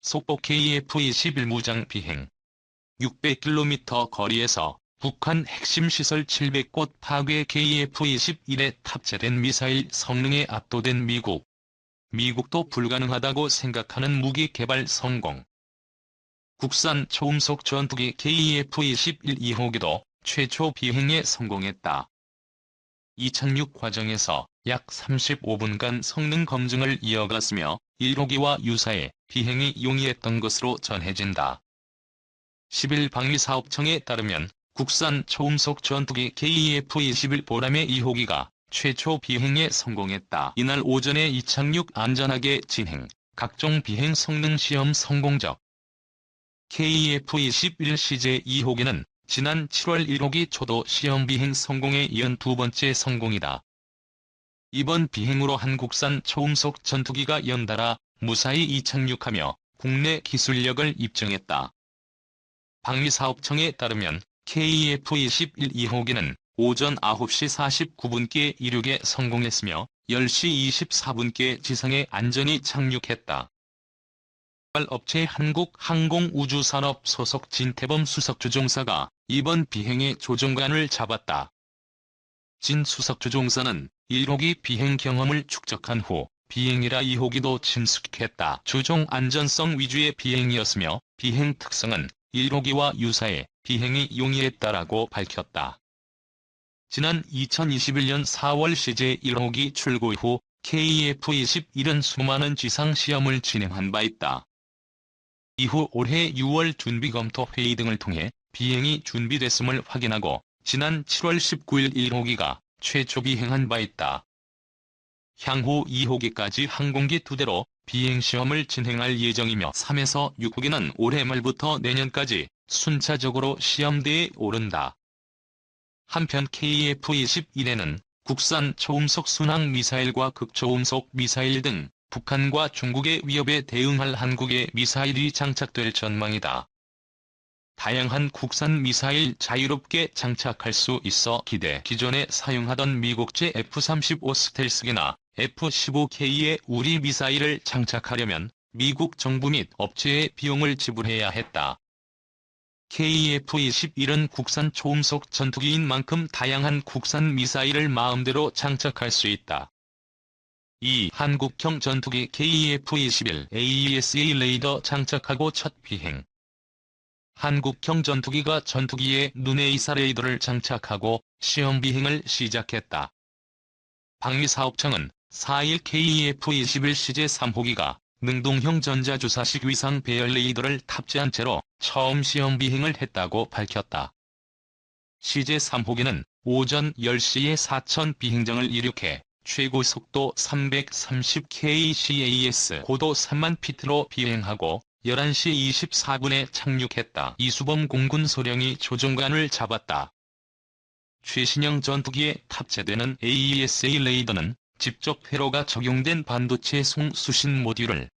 속보 KF-21 무장 비행. 600km 거리에서 북한 핵심 시설 700곳 파괴. KF-21에 탑재된 미사일 성능에 압도된 미국. 미국도 불가능하다고 생각하는 무기 개발 성공. 국산 초음속 전투기 KF-21 2호기도 최초 비행에 성공했다. 이착륙 과정에서 약 35분간 성능 검증을 이어갔으며 1호기와 유사해 비행이 용이했던 것으로 전해진다. 10일 방위사업청에 따르면 국산 초음속 전투기 KF-21 보람의 2호기가 최초 비행에 성공했다. 이날 오전에 이착륙 안전하게 진행, 각종 비행 성능 시험 성공적. KF-21 CJ 2호기는 지난 7월 1호기 초도 시험 비행 성공에 이은 두 번째 성공이다. 이번 비행으로 한국산 초음속 전투기가 연달아 무사히 이착륙하며 국내 기술력을 입증했다. 방위사업청에 따르면 KF-21 2호기는 오전 9시 49분께 이륙에 성공했으며 10시 24분께 지상에 안전히 착륙했다. 업체 한국항공우주산업 소속 진태범 수석조종사가 이번 비행의 조종관을 잡았다. 진 수석조종사는 1호기 비행 경험을 축적한 후 비행이라 2호기도 침숙했다. 조종 안전성 위주의 비행이었으며 비행 특성은 1호기와 유사해 비행이 용이했다라고 밝혔다. 지난 2021년 4월 CJ 1호기 출고 후 KF-21은 수많은 지상 시험을 진행한 바 있다. 이후 올해 6월 준비검토 회의 등을 통해 비행이 준비됐음을 확인하고 지난 7월 19일 1호기가 최초 비행한 바 있다. 향후 2호기까지 항공기 2대로 비행시험을 진행할 예정이며 3에서 6호기는 올해 말부터 내년까지 순차적으로 시험대에 오른다. 한편 KF-21에는 국산 초음속 순항 미사일과 극초음속 미사일 등 북한과 중국의 위협에 대응할 한국의 미사일이 장착될 전망이다. 다양한 국산 미사일 자유롭게 장착할 수 있어 기대. 기존에 사용하던 미국제 F-35 스텔스기나 F-15K에 우리 미사일을 장착하려면 미국 정부 및 업체에 비용을 지불해야 했다. KF-21은 국산 초음속 전투기인 만큼 다양한 국산 미사일을 마음대로 장착할 수 있다. 이 한국형 전투기 KF-21 AESA 레이더 장착하고 첫 비행. 한국형 전투기가 전투기에 눈에이사 레이더를 장착하고 시험 비행을 시작했다. 방위사업청은 4일 KF-21 CJ 3호기가 능동형 전자주사식 위상 배열 레이더를 탑재한 채로 처음 시험 비행을 했다고 밝혔다. CJ 3호기는 오전 10시에 사천 비행장을 이륙해 최고 속도 330kcas 고도 3만 피트로 비행하고 11시 24분에 착륙했다. 이수범 공군 소령이 조종관을 잡았다. 최신형 전투기에 탑재되는 AESA 레이더는 직접 회로가 적용된 반도체 송수신 모듈을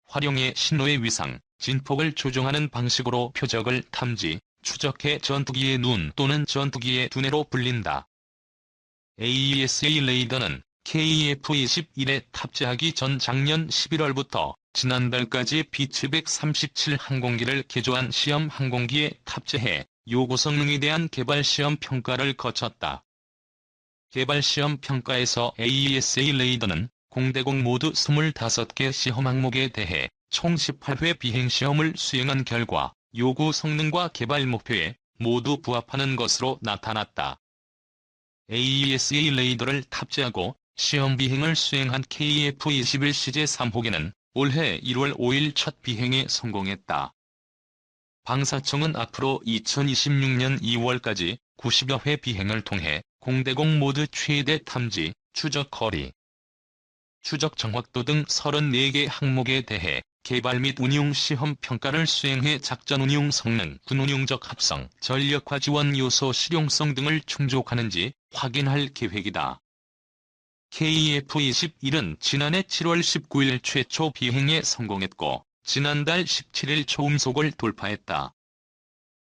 활용해 신호의 위상, 진폭을 조종하는 방식으로 표적을 탐지, 추적해 전투기의 눈 또는 전투기의 두뇌로 불린다. AESA 레이더는 KF-21에 탑재하기 전 작년 11월부터 지난달까지 B737 항공기를 개조한 시험 항공기에 탑재해 요구 성능에 대한 개발 시험 평가를 거쳤다. 개발 시험 평가에서 AESA 레이더는 공대공 모두 25개 시험 항목에 대해 총 18회 비행 시험을 수행한 결과 요구 성능과 개발 목표에 모두 부합하는 것으로 나타났다. AESA 레이더를 탑재하고 시험 비행을 수행한 KF-21 CJ 3호기는 올해 1월 5일 첫 비행에 성공했다. 방사청은 앞으로 2026년 2월까지 90여 회 비행을 통해 공대공 모드 최대 탐지, 추적 거리, 추적 정확도 등 34개 항목에 대해 개발 및 운용 시험 평가를 수행해 작전 운용 성능, 군 운용적 합성, 전력화 지원 요소 실용성 등을 충족하는지 확인할 계획이다. KF-21은 지난해 7월 19일 최초 비행에 성공했고 지난달 17일 초음속을 돌파했다.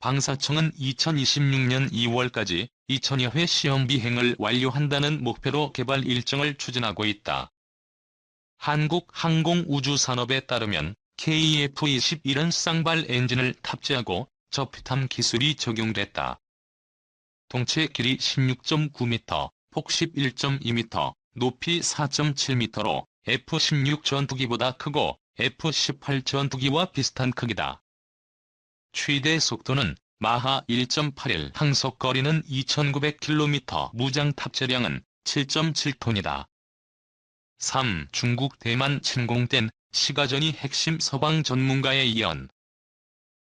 방사청은 2026년 2월까지 2000여 회 시험 비행을 완료한다는 목표로 개발 일정을 추진하고 있다. 한국항공우주산업에 따르면 KF-21은 쌍발 엔진을 탑재하고 저피탐 기술이 적용됐다. 동체 길이 16.9m, 폭 11.2m, 높이 4.7m로 F-16 전투기보다 크고 F-18 전투기와 비슷한 크기다. 최대 속도는 마하 1.81, 항속거리는 2900km, 무장 탑재량은 7.7톤이다. 3. 중국 대만 침공된 시가전이 핵심 서방 전문가의 예언.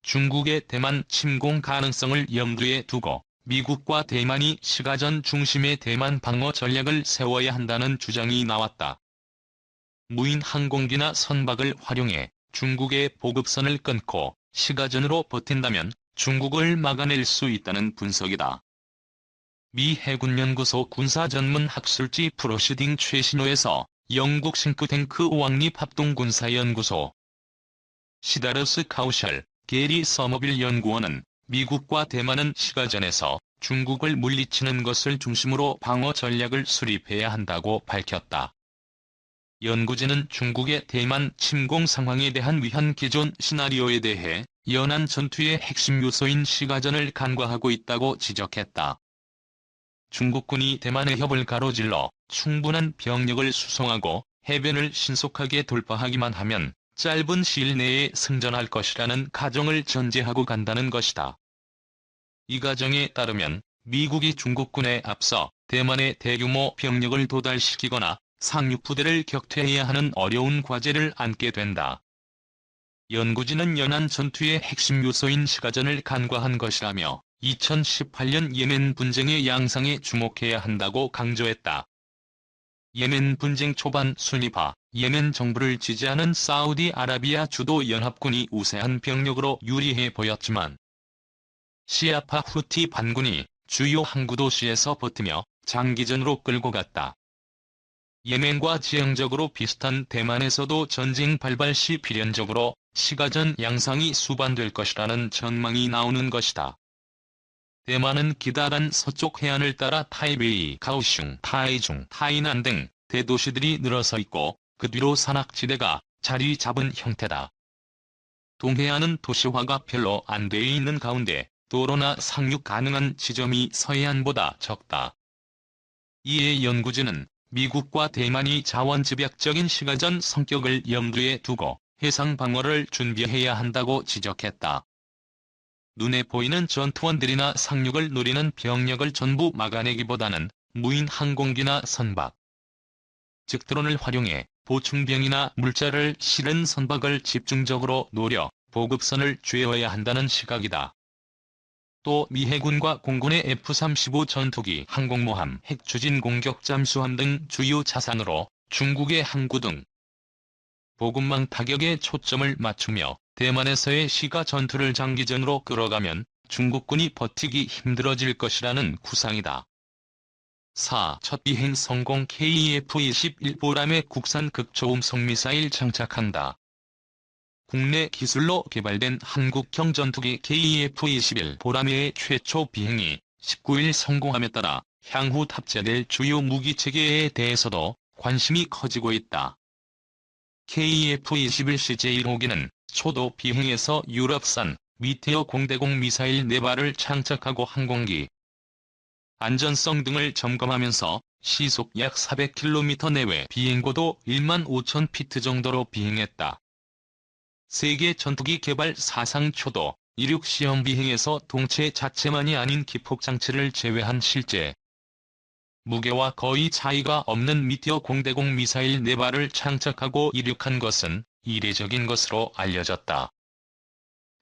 중국의 대만 침공 가능성을 염두에 두고 미국과 대만이 시가전 중심의 대만 방어 전략을 세워야 한다는 주장이 나왔다. 무인 항공기나 선박을 활용해 중국의 보급선을 끊고 시가전으로 버틴다면 중국을 막아낼 수 있다는 분석이다. 미 해군연구소 군사전문학술지 프로시딩 최신호에서 영국 싱크탱크 왕립합동군사연구소 시다르스 카우셜, 게리 서머빌 연구원은 미국과 대만은 시가전에서 중국을 물리치는 것을 중심으로 방어 전략을 수립해야 한다고 밝혔다. 연구진은 중국의 대만 침공 상황에 대한 위헌 기존 시나리오에 대해 연안 전투의 핵심 요소인 시가전을 간과하고 있다고 지적했다. 중국군이 대만의 협을 가로질러 충분한 병력을 수송하고 해변을 신속하게 돌파하기만 하면 짧은 시일 내에 승전할 것이라는 가정을 전제하고 간다는 것이다. 이 가정에 따르면 미국이 중국군에 앞서 대만의 대규모 병력을 도달시키거나 상륙부대를 격퇴해야 하는 어려운 과제를 안게 된다. 연구진은 연안 전투의 핵심 요소인 시가전을 간과한 것이라며 2018년 예멘 분쟁의 양상에 주목해야 한다고 강조했다. 예멘 분쟁 초반 순위파, 예멘 정부를 지지하는 사우디아라비아 주도 연합군이 우세한 병력으로 유리해 보였지만 시아파 후티 반군이 주요 항구 도시에서 버티며 장기전으로 끌고 갔다. 예멘과 지형적으로 비슷한 대만에서도 전쟁 발발 시 필연적으로 시가전 양상이 수반될 것이라는 전망이 나오는 것이다. 대만은 기다란 서쪽 해안을 따라 타이베이, 가오슝, 타이중, 타이난 등 대도시들이 늘어서 있고 그 뒤로 산악지대가 자리 잡은 형태다. 동해안은 도시화가 별로 안 돼 있는 가운데 도로나 상륙 가능한 지점이 서해안보다 적다. 이에 연구진은 미국과 대만이 자원집약적인 시가전 성격을 염두에 두고 해상 방어를 준비해야 한다고 지적했다. 눈에 보이는 전투원들이나 상륙을 노리는 병력을 전부 막아내기보다는 무인 항공기나 선박, 즉 드론을 활용해 보충병이나 물자를 실은 선박을 집중적으로 노려 보급선을 쬐어야 한다는 시각이다. 또 미 해군과 공군의 F-35 전투기, 항공모함, 핵추진 공격 잠수함 등 주요 자산으로 중국의 항구 등 보급망 타격에 초점을 맞추며 대만에서의 시가 전투를 장기전으로 끌어가면 중국군이 버티기 힘들어질 것이라는 구상이다. 4. 첫 비행 성공 KF-21 보람의 국산 극초음속 미사일 장착한다. 국내 기술로 개발된 한국형 전투기 KF-21 보람의 최초 비행이 19일 성공함에 따라 향후 탑재될 주요 무기체계에 대해서도 관심이 커지고 있다. KF-21 CJ1호기는 초도 비행에서 유럽산 미테어 공대공 미사일 4발을 장착하고 항공기 안전성 등을 점검하면서 시속 약 400km 내외 비행고도 15,000피트 정도로 비행했다. 세계 전투기 개발 사상 초도 이륙 시험 비행에서 동체 자체만이 아닌 기폭장치를 제외한 실제 무게와 거의 차이가 없는 미티어 공대공 미사일 4발을 장착하고 이륙한 것은 이례적인 것으로 알려졌다.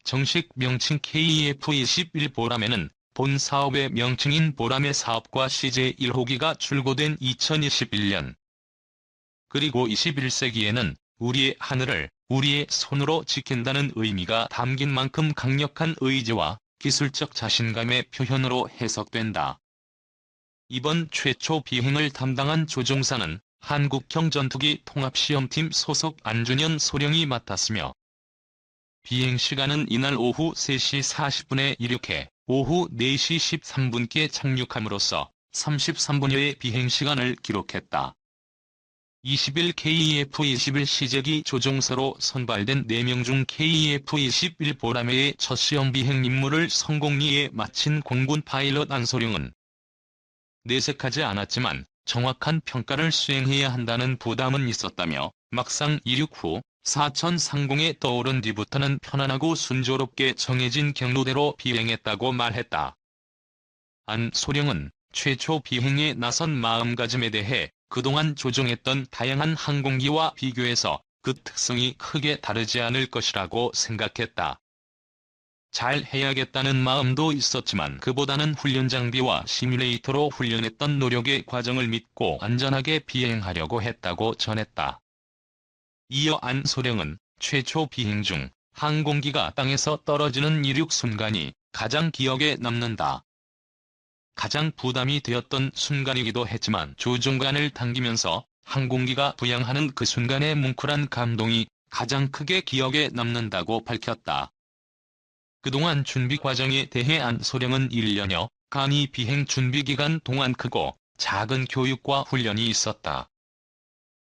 정식 명칭 KF-21 보람에는 본 사업의 명칭인 보람의 사업과 CJ1호기가 출고된 2021년 그리고 21세기에는 우리의 하늘을 우리의 손으로 지킨다는 의미가 담긴 만큼 강력한 의지와 기술적 자신감의 표현으로 해석된다. 이번 최초 비행을 담당한 조종사는 한국형 전투기 통합시험팀 소속 안준현 소령이 맡았으며 비행시간은 이날 오후 3시 40분에 이륙해 오후 4시 13분께 착륙함으로써 33분여의 비행시간을 기록했다. 20일 KF-21 시제기 조종사로 선발된 4명 중 KF-21 보라매의 첫 시험 비행 임무를 성공리에 마친 공군 파일럿 안소령은 내색하지 않았지만 정확한 평가를 수행해야 한다는 부담은 있었다며 막상 이륙 후 사천 상공에 떠오른 뒤부터는 편안하고 순조롭게 정해진 경로대로 비행했다고 말했다. 안소령은 최초 비행에 나선 마음가짐에 대해 그동안 조종했던 다양한 항공기와 비교해서 그 특성이 크게 다르지 않을 것이라고 생각했다. 잘 해야겠다는 마음도 있었지만 그보다는 훈련 장비와 시뮬레이터로 훈련했던 노력의 과정을 믿고 안전하게 비행하려고 했다고 전했다. 이어 안소령은 최초 비행 중 항공기가 땅에서 떨어지는 이륙 순간이 가장 기억에 남는다. 가장 부담이 되었던 순간이기도 했지만 조종관을 당기면서 항공기가 부양하는 그 순간의 뭉클한 감동이 가장 크게 기억에 남는다고 밝혔다. 그동안 준비 과정에 대해 안소령은 1년여 간이 비행 준비 기간 동안 크고 작은 교육과 훈련이 있었다.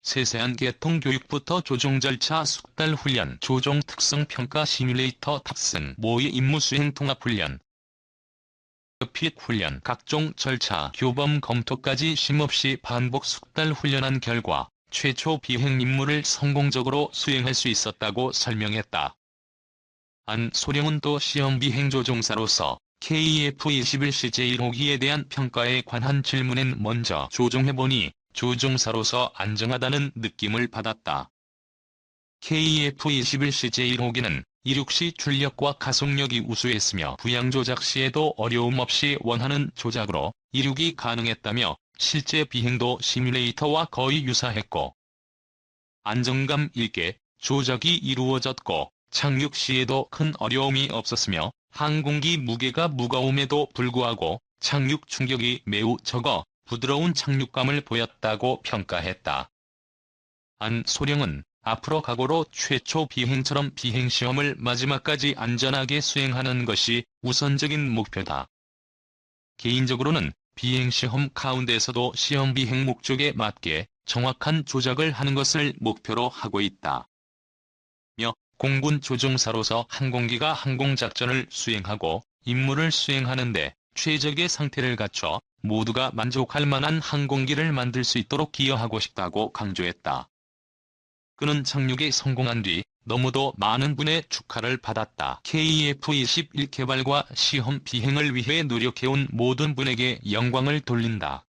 세세한 개통 교육부터 조종 절차 숙달 훈련, 조종 특성 평가 시뮬레이터 탑승, 모의 임무 수행 통합 훈련, 핏 훈련, 각종 절차 교범 검토까지 쉼없이 반복 숙달 훈련한 결과 최초 비행 임무를 성공적으로 수행할 수 있었다고 설명했다. 안소령은 또 시험 비행 조종사로서 KF-21CJ1호기에 대한 평가에 관한 질문엔 먼저 조종해보니 조종사로서 안정하다는 느낌을 받았다. KF-21CJ1호기는 이륙 시 출력과 가속력이 우수했으며 부양 조작 시에도 어려움 없이 원하는 조작으로 이륙이 가능했다며 실제 비행도 시뮬레이터와 거의 유사했고 안정감 있게 조작이 이루어졌고 착륙 시에도 큰 어려움이 없었으며 항공기 무게가 무거움에도 불구하고 착륙 충격이 매우 적어 부드러운 착륙감을 보였다고 평가했다. 안소령은 앞으로 각오로 최초 비행처럼 비행시험을 마지막까지 안전하게 수행하는 것이 우선적인 목표다. 개인적으로는 비행시험 가운데서도 시험 비행 목적에 맞게 정확한 조작을 하는 것을 목표로 하고 있다. 공군 조종사로서 항공기가 항공작전을 수행하고 임무를 수행하는데 최적의 상태를 갖춰 모두가 만족할 만한 항공기를 만들 수 있도록 기여하고 싶다고 강조했다. 그는 착륙에 성공한 뒤 너무도 많은 분의 축하를 받았다. KF-21 개발과 시험 비행을 위해 노력해온 모든 분에게 영광을 돌린다.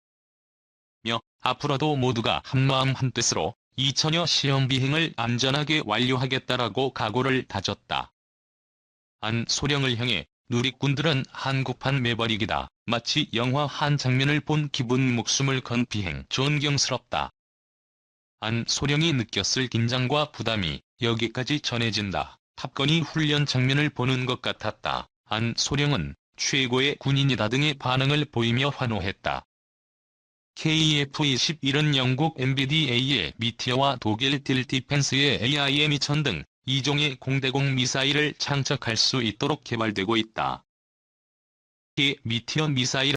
앞으로도 모두가 한마음 한뜻으로 2000여 시험 비행을 안전하게 완료하겠다라고 각오를 다졌다. 안소령을 향해 누리꾼들은 한국판 매버릭이다. 마치 영화 한 장면을 본 기분 목숨을 건 비행 존경스럽다. 안소령이 느꼈을 긴장과 부담이 여기까지 전해진다. 탑건이 훈련 장면을 보는 것 같았다. 안소령은 최고의 군인이다 등의 반응을 보이며 환호했다. KF-21은 영국 MBDA의 미티어와 독일 딜 디펜스의 AIM-2000 등 2종의 공대공 미사일을 장착할 수 있도록 개발되고 있다. 미티어 미사일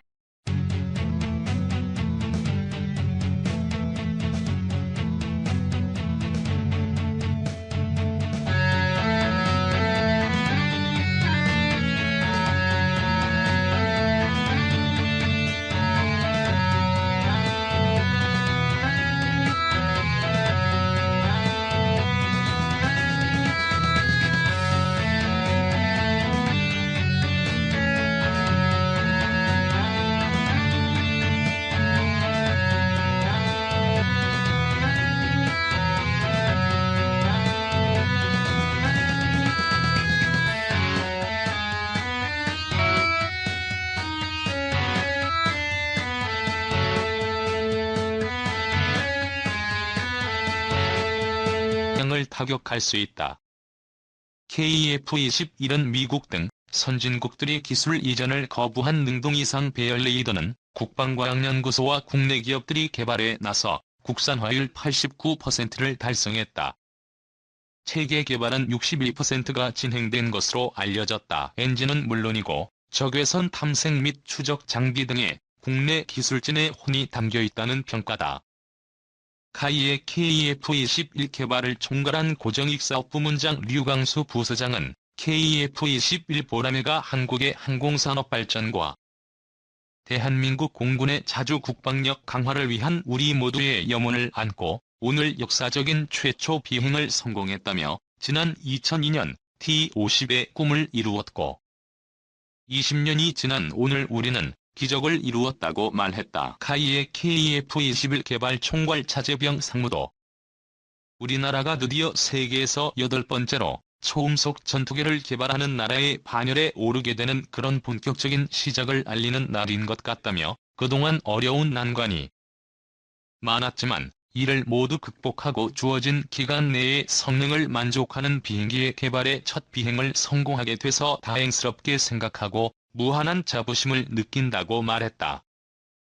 을 타격할 수 있다. KF-21은 미국 등 선진국들이 기술 이전을 거부한 능동이상 배열 레이더는 국방과학연구소와 국내 기업들이 개발에 나서 국산화율 89%를 달성했다. 체계 개발은 62%가 진행된 것으로 알려졌다. 엔진은 물론이고 적외선 탐색 및 추적 장비 등의 국내 기술진의 혼이 담겨 있다는 평가다. 카이의 KF-21 개발을 총괄한 고정익사업부문장 류강수 부서장은 KF-21 보라매가 한국의 항공산업 발전과 대한민국 공군의 자주 국방력 강화를 위한 우리 모두의 염원을 안고 오늘 역사적인 최초 비행을 성공했다며 지난 2002년 T-50의 꿈을 이루었고 20년이 지난 오늘 우리는 기적을 이루었다고 말했다. 카이의 KF-21 개발 총괄 차재병 상무도 우리나라가 드디어 세계에서 8번째로 초음속 전투기를 개발하는 나라의 반열에 오르게 되는 그런 본격적인 시작을 알리는 날인 것 같다며 그동안 어려운 난관이 많았지만 이를 모두 극복하고 주어진 기간 내에 성능을 만족하는 비행기의 개발에 첫 비행을 성공하게 돼서 다행스럽게 생각하고 무한한 자부심을 느낀다고 말했다.